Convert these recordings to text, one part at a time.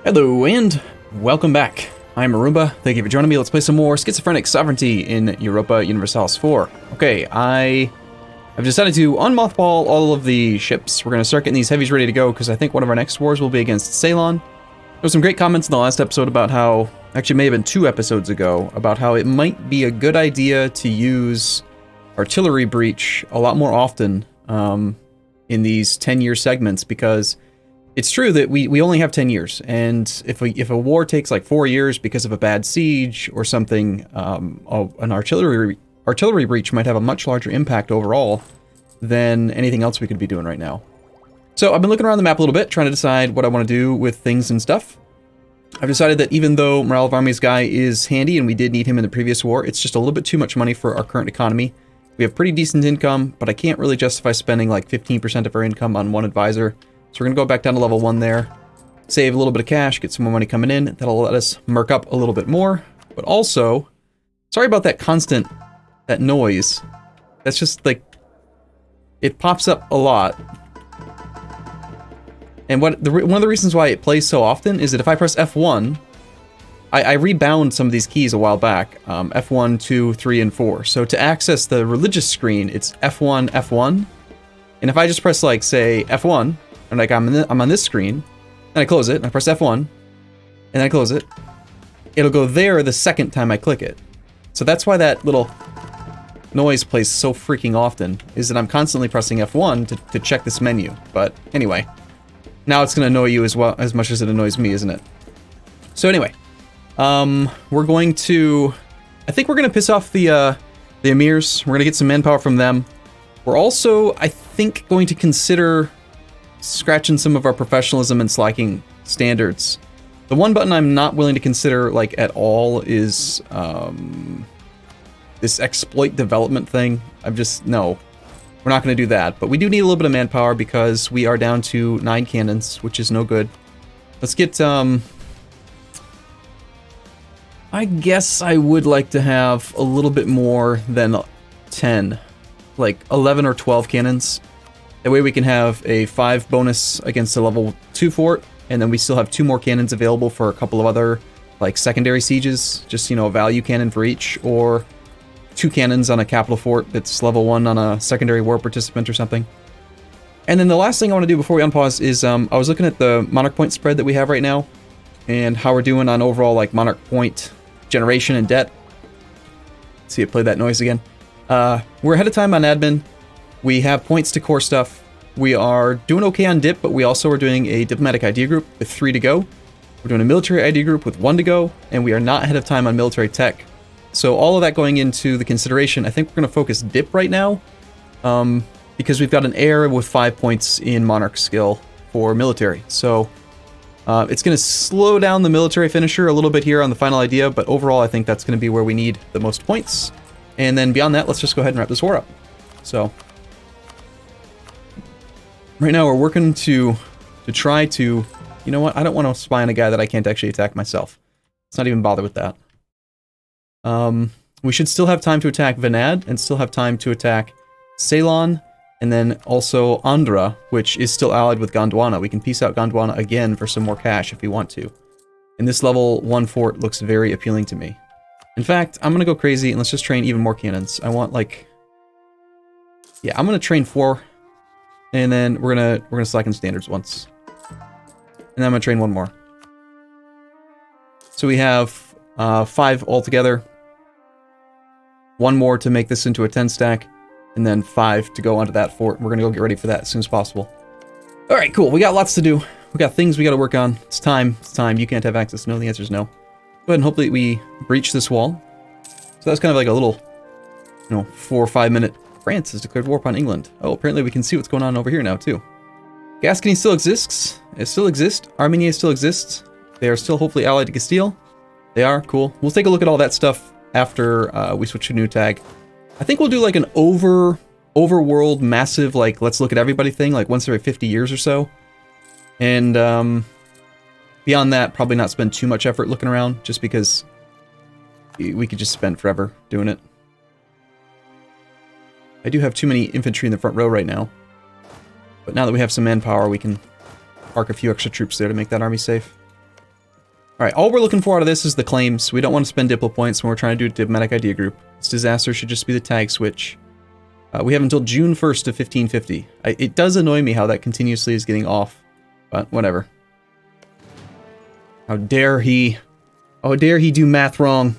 Hello and welcome back. I'm Arumba. Thank you for joining me. Let's play some more Schizophrenic Sovereignty in Europa Universalis 4. Okay, I've decided to unmothball all of the ships. We're going to start getting these heavies ready to go because I think one of our next wars will be against Ceylon. There were some great comments in the last episode about how, actually it may have been 2 episodes ago, about how it might be a good idea to use artillery breach a lot more often in these 10-year segments, because it's true that we only have 10 years, and if a war takes like 4 years because of a bad siege or something, an artillery breach might have a much larger impact overall than anything else we could be doing right now. So I've been looking around the map a little bit, trying to decide what I want to do with things and stuff. I've decided that even though Morale of Armies guy is handy, and we did need him in the previous war, it's just a little bit too much money for our current economy. We have pretty decent income, but I can't really justify spending like 15% of our income on one advisor. So we're going to go back down to level 1 there, save a little bit of cash, get some more money coming in. That'll let us merc up a little bit more. But also, sorry about that noise. That's just like, it pops up a lot. And one of the reasons why it plays so often is that if I press F1, I rebound some of these keys a while back, F1, 2, 3, and 4. So to access the religious screen, it's F1, F1. And if I just press, like, say, F1, and like I'm on this screen, and I close it, and I press F1, and then I close it, it'll go there the second time I click it. So that's why that little noise plays so freaking often, is that I'm constantly pressing F1 to check this menu. But anyway, now it's going to annoy you as much as it annoys me, isn't it? So anyway, we're going to, I think we're going to piss off the emirs. We're going to get some manpower from them. We're also, I think, going to consider scratching some of our professionalism and slacking standards. The one button I'm not willing to consider, like, at all is this exploit development thing. No, we're not going to do that. But we do need a little bit of manpower because we are down to 9 cannons, which is no good. Let's get, I guess I would like to have a little bit more than 10, like 11 or 12 cannons. That way we can have a 5 bonus against a level 2 fort, and then we still have 2 more cannons available for a couple of other, like, secondary sieges. Just, you know, a value cannon for each, or 2 cannons on a capital fort that's level 1 on a secondary war participant or something. And then the last thing I want to do before we unpause is, I was looking at the monarch point spread that we have right now, and how we're doing on overall, like, monarch point generation and debt. Let's see, it played that noise again. We're ahead of time on admin. We have points to core stuff. We are doing okay on dip, but we also are doing a diplomatic idea group with 3 to go. We're doing a military idea group with 1 to go, and we are not ahead of time on military tech. So all of that going into the consideration, I think we're going to focus dip right now, because we've got an heir with 5 points in monarch skill for military. So it's going to slow down the military finisher a little bit here on the final idea, but overall I think that's going to be where we need the most points. And then beyond that, let's just go ahead and wrap this war up. So right now we're working to try to, you know what, I don't want to spy on a guy that I can't actually attack myself. Let's not even bother with that. We should still have time to attack Vanad, and still have time to attack Ceylon, and then also Andhra, which is still allied with Gondwana. We can peace out Gondwana again for some more cash if we want to. And this level 1 fort looks very appealing to me. In fact, I'm gonna go crazy and let's just train even more cannons. I want, like, yeah, I'm gonna train 4. And then we're gonna slacken standards once. And then I'm gonna train 1 more. So we have 5 altogether. 1 more to make this into a 10 stack, and then 5 to go onto that fort. We're gonna go get ready for that as soon as possible. All right, cool. We got lots to do. We got things we got to work on. It's time. It's time. You can't have access. No, the answer is no. Go ahead and hopefully we breach this wall. So that's kind of like a little, you know, 4 or 5 minute. France has declared war upon England. Oh, apparently we can see what's going on over here now, too. Gascony still exists. It still exists. Armenia still exists. They are still hopefully allied to Castile. They are. Cool. We'll take a look at all that stuff after we switch to a new tag. I think we'll do like an overworld massive, like, let's look at everybody thing, like once every 50 years or so. And beyond that, probably not spend too much effort looking around, just because we could just spend forever doing it. I do have too many infantry in the front row right now. But now that we have some manpower, we can park a few extra troops there to make that army safe. Alright, all we're looking for out of this is the claims. We don't want to spend Diplo points when we're trying to do a diplomatic idea group. This disaster should just be the tag switch. We have until June 1st of 1550. It does annoy me how that continuously is getting off, but whatever. How dare he... How dare he do math wrong.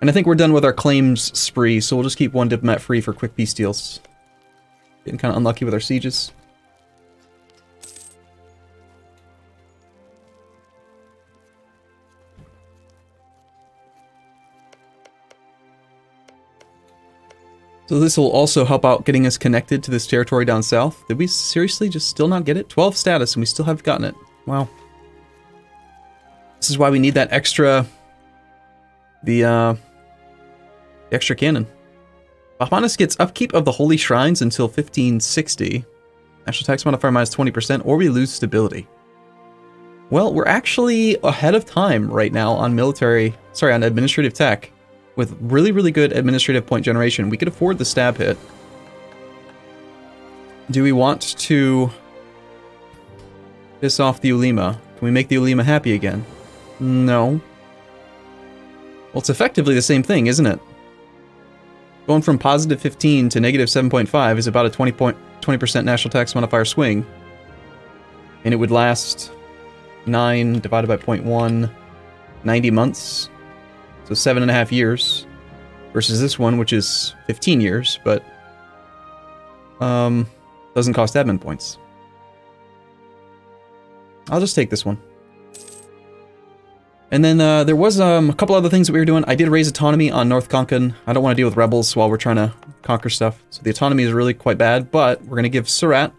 And I think we're done with our claims spree, so we'll just keep one diplomat free for quick peace deals. Getting kind of unlucky with our sieges. So this will also help out getting us connected to this territory down south. Did we seriously just still not get it? 12 status and we still haven't gotten it. Wow. This is why we need that extra... The extra cannon. Bahmanis gets upkeep of the holy shrines until 1560. National tax modifier minus 20%, or we lose stability. Well, we're actually ahead of time right now on on administrative tech. With really, really good administrative point generation, we could afford the stab hit. Do we want to piss off the Ulema? Can we make the Ulema happy again? No. Well, it's effectively the same thing, isn't it? Going from positive 15 to negative 7.5 is about a 20% national tax modifier swing. And it would last 9 divided by 0.1, 90 months. So 7.5 years versus this one, which is 15 years, but doesn't cost admin points. I'll just take this one. And then there was a couple other things that we were doing. I did raise autonomy on North Konkan. I don't want to deal with rebels while we're trying to conquer stuff. So the autonomy is really quite bad, but we're going to give Surat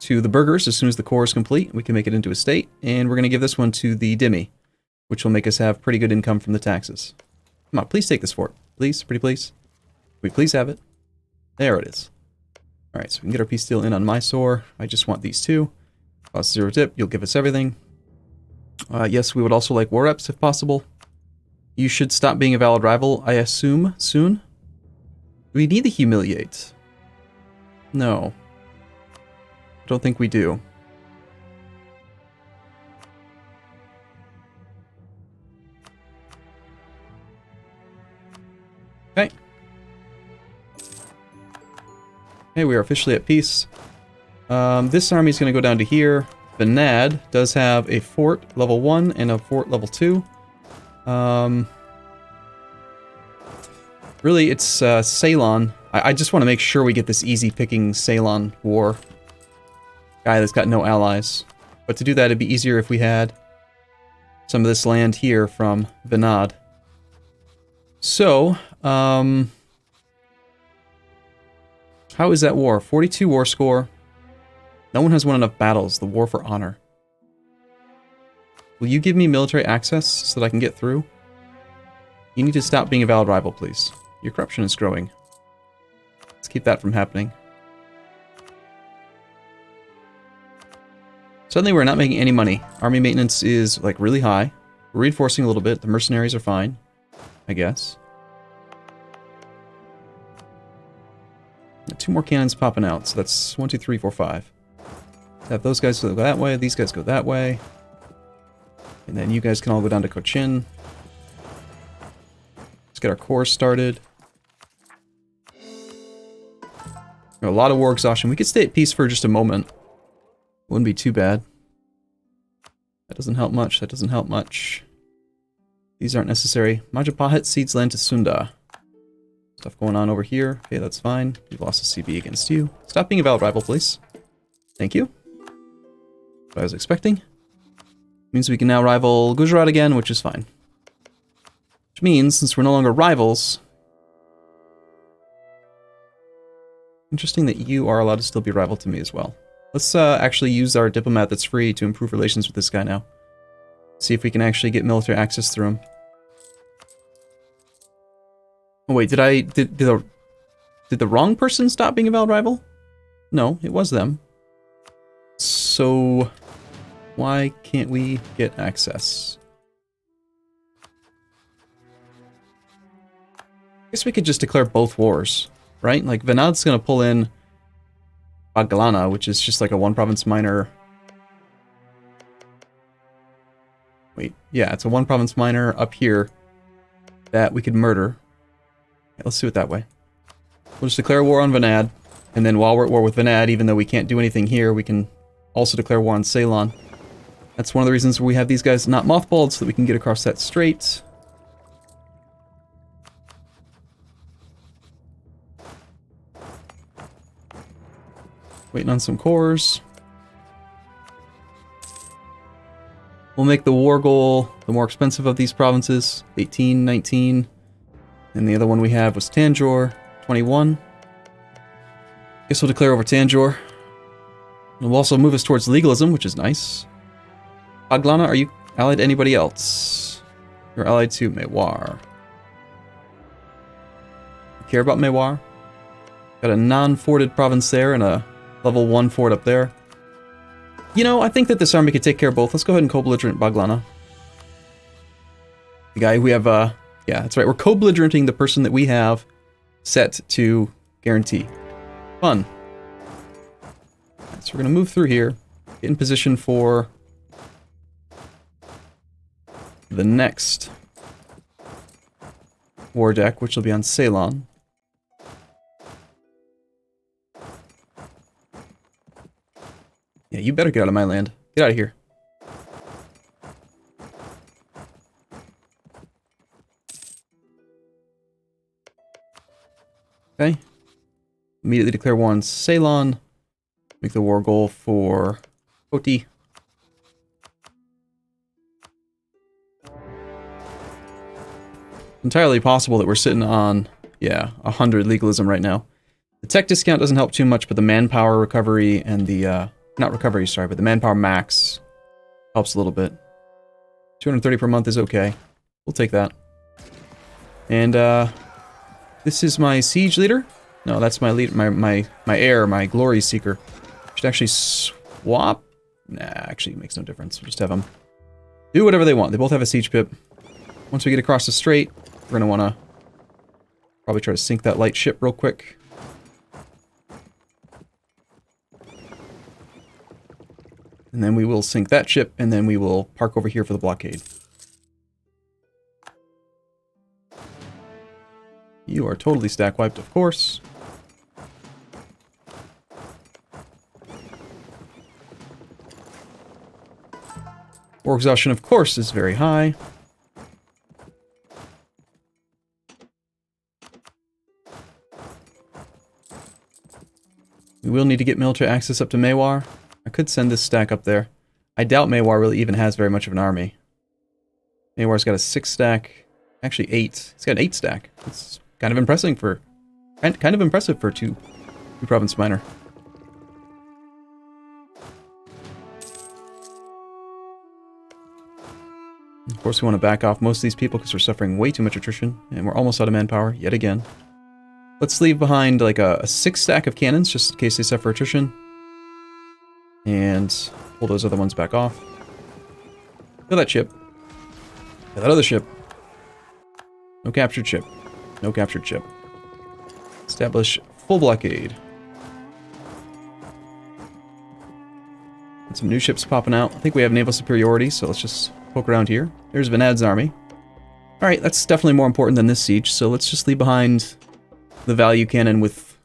to the burghers as soon as the core is complete. We can make it into a state, and we're going to give this one to the Dhimmi, which will make us have pretty good income from the taxes. Come on, please take this fort. Please, pretty please. Can we please have it? There it is. Alright, so we can get our peace deal in on Mysore. I just want these two. Cost 0 dip, you'll give us everything. Yes, we would also like war reps if possible. You should stop being a valid rival, I assume, soon. Do we need to humiliate? No. I don't think we do. Okay. Okay, we are officially at peace. This army is going to go down to here. Banad does have a fort level 1 and a fort level 2. Really, it's Ceylon. I just want to make sure we get this easy picking Ceylon war. Guy that's got no allies. But to do that, it'd be easier if we had some of this land here from Banad. So, how is that war? 42 war score. No one has won enough battles. The war for honor. Will you give me military access so that I can get through? You need to stop being a valid rival, please. Your corruption is growing. Let's keep that from happening. Suddenly we're not making any money. Army maintenance is, like, really high. We're reinforcing a little bit. The mercenaries are fine, I guess. 2 more cannons popping out, so that's 1, 2, 3, 4, 5. Have those guys go that way, these guys go that way. And then you guys can all go down to Cochin. Let's get our cores started. A lot of war exhaustion. We could stay at peace for just a moment. Wouldn't be too bad. That doesn't help much, that doesn't help much. These aren't necessary. Majapahit cedes land to Sunda. Stuff going on over here. Okay, that's fine. We've lost a CB against you. Stop being a valid rival, please. Thank you. What I was expecting. Means we can now rival Gujarat again, which is fine. Which means, since we're no longer rivals... Interesting that you are allowed to still be rival to me as well. Let's actually use our diplomat that's free to improve relations with this guy now. See if we can actually get military access through him. Oh wait, did the wrong person stop being a valid rival? No, it was them. So why can't we get access? I guess we could just declare both wars, right? Like Vanad's gonna pull in Baglana, which is just like a 1 province minor. Wait, yeah, it's a one province minor up here that we could murder. Okay, let's do it that way. We'll just declare war on Vanad, and then while we're at war with Vanad, even though we can't do anything here, we can also declare war on Ceylon. That's one of the reasons we have these guys not mothballed, so that we can get across that strait. Waiting on some cores. We'll make the war goal the more expensive of these provinces. 18, 19. And the other one we have was Tanjore, 21. Guess we'll declare over Tanjore. And we'll also move us towards legalism, which is nice. Aglana, are you allied to anybody else? You're allied to Mewar. You care about Mewar? Got a non-forted province there and a level 1 fort up there. You know, I think that this army could take care of both. Let's go ahead and co-belligerent Baglana. The guy we have, yeah, that's right. We're co-belligerenting the person that we have set to guarantee. Fun. So we're going to move through here, get in position for the next war deck, which will be on Ceylon. Yeah, you better get out of my land. Get out of here. Okay. Immediately declare war on Ceylon. Make the war goal for Koti. Entirely possible that we're sitting on, yeah, 100 legalism right now. The tech discount doesn't help too much, but the manpower recovery and the, not recovery, sorry, but the manpower max helps a little bit. 230 per month is okay. We'll take that. And, this is my siege leader? No, that's my lead, my heir, my glory seeker. Should actually swap? Nah, actually it makes no difference. We'll just have them do whatever they want. They both have a siege pip. Once we get across the strait, we're gonna wanna probably try to sink that light ship real quick. And then we will sink that ship, and then we will park over here for the blockade. You are totally stack wiped, of course. War exhaustion, of course, is very high. We will need to get military access up to Mewar. I could send this stack up there. I doubt Mewar really even has very much of an army. Mewar's got a 6 stack. Actually 8. He's got an 8 stack. It's kind of impressive for two province minor. Of course, we want to back off most of these people because we're suffering way too much attrition, and we're almost out of manpower yet again. Let's leave behind like a 6 stack of cannons just in case they suffer attrition, and pull those other ones back off. Kill that ship. Kill that other ship. No captured ship. No captured ship. Establish full blockade. And some new ships popping out. I think we have naval superiority, so let's just poke around here. There's Vanad's army. Alright, that's definitely more important than this siege, so let's just leave behind the value cannon with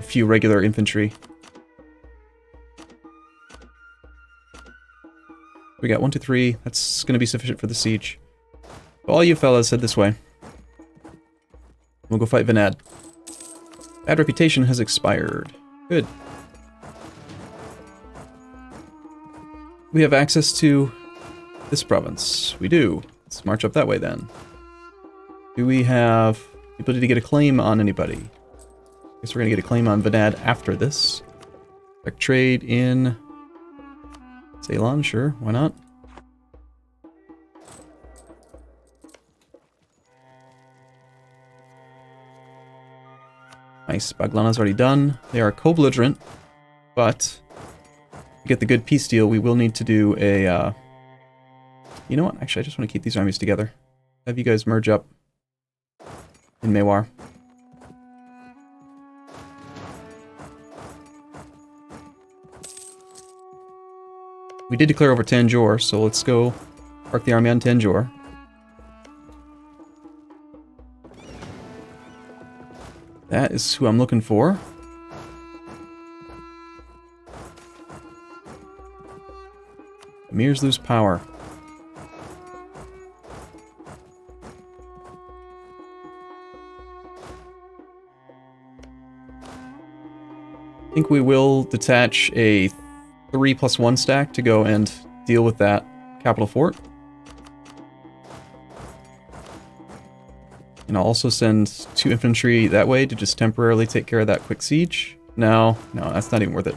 a few regular infantry. We got 1, 2, 3. That's going to be sufficient for the siege. All you fellas head this way. We'll go fight Vanad. Bad reputation has expired. Good. We have access to this province. We do. Let's march up that way then. Do we have the ability to get a claim on anybody? I guess we're going to get a claim on Vanad after this. Direct trade in Ceylon, sure, why not? Nice, Baglana's already done. They are co-belligerent, but to get the good peace deal, we will need to do a, you know what? Actually, I just want to keep these armies together. Have you guys merge up in Mewar. We did declare over Tanjore, so let's go Park the army on Tanjore. That is who I'm looking for. Emirs lose power. I think we will detach a 3+1 stack to go and deal with that capital fort. And I'll also send 2 infantry that way to just temporarily take care of that quick siege. No, that's not even worth it.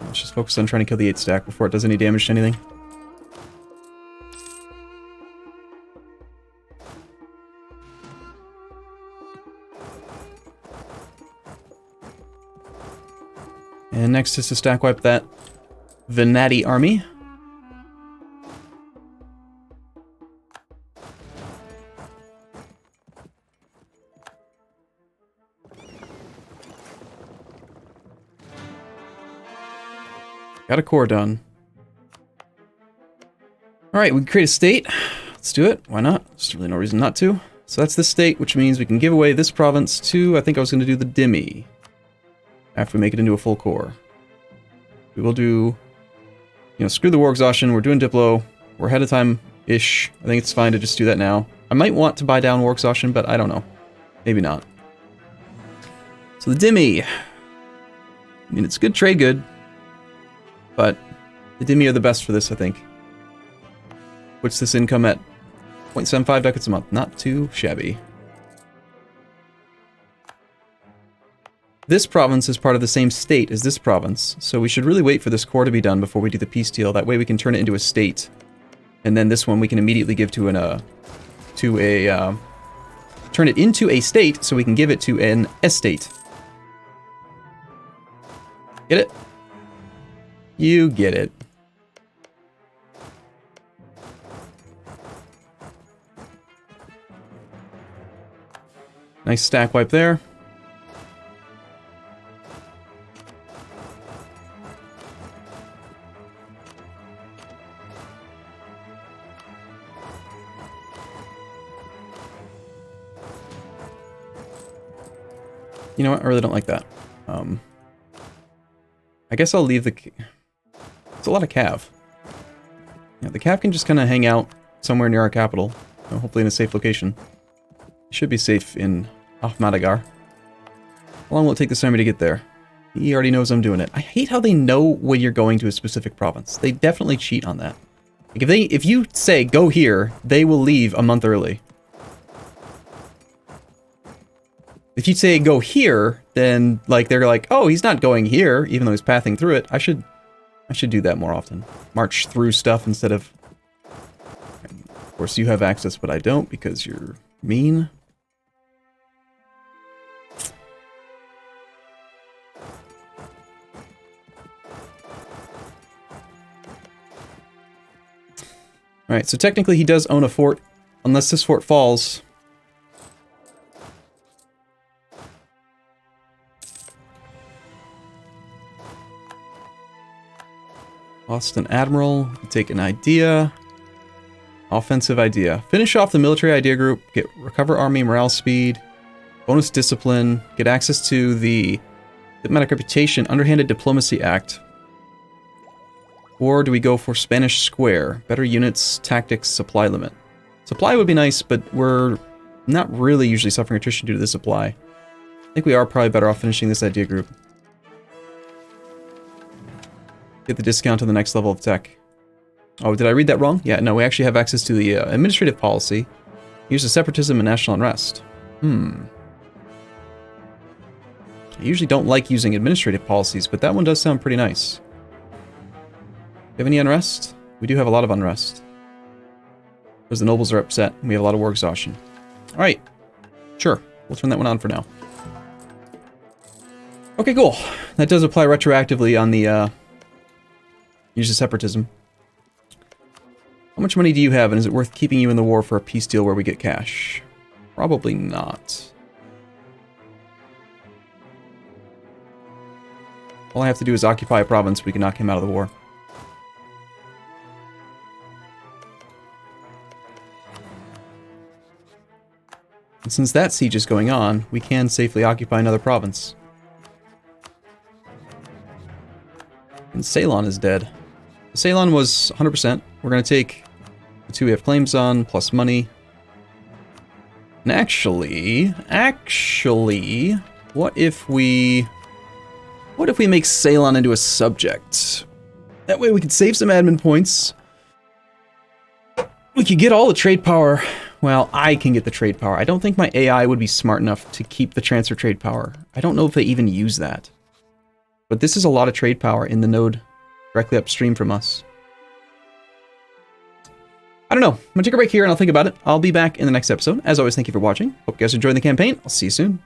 Let's just focus on trying to kill the 8 stack before it does any damage to anything. And next is to stack wipe that Venati army. Got a core done. Alright, we can create a state. Let's do it. Why not? There's really no reason not to. So that's the state, which means we can give away this province to, I think I was going to do the Dhimmi. After we make it into a full core. We will do, screw the war exhaustion. We're doing Diplo. We're ahead of time-ish. I think it's fine to just do that now. I might want to buy down war exhaustion, but I don't know. Maybe not. So the Dhimmi. I mean, it's good trade good. But the Dhimmi are the best for this, I think. Puts this income at 0.75 ducats a month. Not too shabby. This province is part of the same state as this province, so we should really wait for this core to be done before we do the peace deal. That way we can turn it into a state. And then this one we can immediately give to turn it into a state so we can give it to an estate. Get it? You get it. Nice stack wipe there. You know what? I really don't like that. I guess I'll leave the... It's a lot of cav. Yeah, the cav can just kind of hang out somewhere near our capital. Hopefully in a safe location. It should be safe in Ahmadagar. How long will it take this army to get there? He already knows I'm doing it. I hate how they know when you're going to a specific province. They definitely cheat on that. Like if you say, go here, they will leave a month early. If you say go here, then like they're like, oh, he's not going here, even though he's pathing through it. I should do that more often. March through stuff instead of... Of course, you have access, but I don't because you're mean. Alright, so technically he does own a fort, unless this fort falls. Lost an admiral, take an idea. Offensive idea. Finish off the military idea group, recover army morale speed, bonus discipline, get access to the diplomatic reputation, underhanded diplomacy act. Or do we go for Spanish square? Better units, tactics, supply limit. Supply would be nice, but we're not really usually suffering attrition due to the supply. I think we are probably better off finishing this idea group. Get the discount to the next level of tech. Oh, did I read that wrong? Yeah, no, we actually have access to the administrative policy. Here's the separatism and national unrest. I usually don't like using administrative policies, but that one does sound pretty nice. Do you have any unrest? We do have a lot of unrest. Because the nobles are upset, and we have a lot of war exhaustion. Alright. Sure. We'll turn that one on for now. Okay, cool. That does apply retroactively on the, use of separatism. How much money do you have, and is it worth keeping you in the war for a peace deal where we get cash? Probably not. All I have to do is occupy a province, we can knock him out of the war. And since that siege is going on, we can safely occupy another province. And Ceylon is dead. Ceylon was 100%. We're going to take the 2 we have claims on, plus money. And actually, what if we make Ceylon into a subject? That way we could save some admin points. We could get all the trade power. Well, I can get the trade power. I don't think my AI would be smart enough to keep the transfer trade power. I don't know if they even use that. But this is a lot of trade power in the node directly upstream from us. I don't know. I'm going to take a break here and I'll think about it. I'll be back in the next episode. As always, thank you for watching. Hope you guys are enjoying the campaign. I'll see you soon.